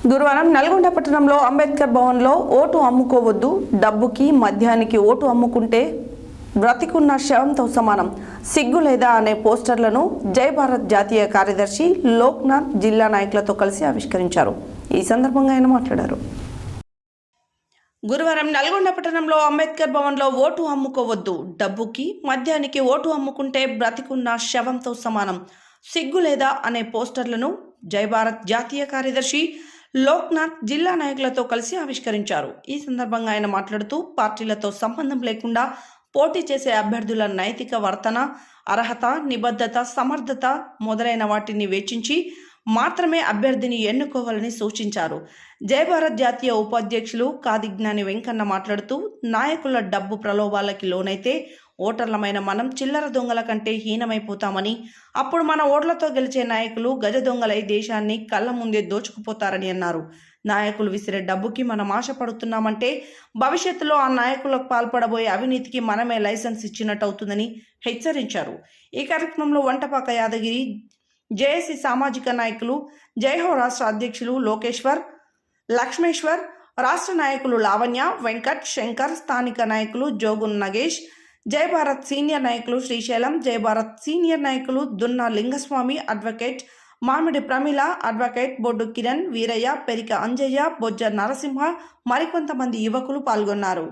గురువారం నల్గొండ పట్టణంలో అంబేద్కర్ భవన్లో ఓటు అమ్ముకోవద్దు, డబ్బుకి మద్యానికి ఓటు అమ్ముకుంటే బ్రతికున్న శవంతో సమానం, సిగ్గు లేదా అనే పోస్టర్లను జై భారత్ జాతీయ కార్యదర్శి లోక్నాథ్ జిల్లా నాయకులతో కలిసి ఆవిష్కరించారు. ఈ సందర్భంగా ఆయన మాట్లాడారు. గురువారం నల్గొండ పట్టణంలో అంబేద్కర్ భవన్లో ఓటు అమ్ముకోవద్దు, డబ్బుకి మద్యానికి ఓటు అమ్ముకుంటే బ్రతికున్న శవంతో సమానం, సిగ్గు లేదా అనే పోస్టర్లను జై భారత్ జాతీయ కార్యదర్శి లోక్నాథ్ జిల్లా నాయకులతో కలిసి ఆవిష్కరించారు. ఈ సందర్భంగా ఆయన మాట్లాడుతూ పార్టీలతో సంబంధం లేకుండా పోటీ చేసే అభ్యర్థుల నైతిక వర్తన, అర్హత, నిబద్ధత, సమర్థత మొదలైన వాటిని వేచించి మాత్రమే అభ్యర్థిని ఎన్నుకోవాలని సూచించారు. జై భారత్ జాతీయ ఉపాధ్యక్షులు కాదిజ్ఞాని వెంకన్న మాట్లాడుతూ నాయకుల డబ్బు ప్రలోభాలకి లోనైతే ఓటర్లమైన మనం చిల్లర దొంగల కంటే హీనమైపోతామని, అప్పుడు మన ఓట్లతో గెలిచే నాయకులు గజ దొంగలై దేశాన్ని కళ్ళ ముందే దోచుకుపోతారని అన్నారు. నాయకులు విసిరే డబ్బుకి మనం ఆశపడుతున్నామంటే భవిష్యత్తులో ఆ నాయకులకు పాల్పడబోయే అవినీతికి మనమే లైసెన్స్ ఇచ్చినట్టు అవుతుందని హెచ్చరించారు. ఈ కార్యక్రమంలో వంటపాక యాదగిరి, జేఏసీ సామాజిక నాయకులు, జైహో రాష్ట్ర అధ్యక్షులు లోకేశ్వర్, లక్ష్మేశ్వర్, రాష్ట్ర నాయకులు లావణ్య, వెంకట్, శంకర్, స్థానిక నాయకులు జోగున్ నగేష్, జై భారత్ సీనియర్ నాయకులు శ్రీశైలం, జై భారత్ సీనియర్ నాయకులు దున్నా లింగస్వామి, అడ్వకేట్ మామిడి ప్రమీల, అడ్వకేట్ బొడ్డు కిరణ్, వీరయ్య, పెరిక అంజయ్య, బొజ్జ నరసింహ, మరికొంతమంది యువకులు పాల్గొన్నారు.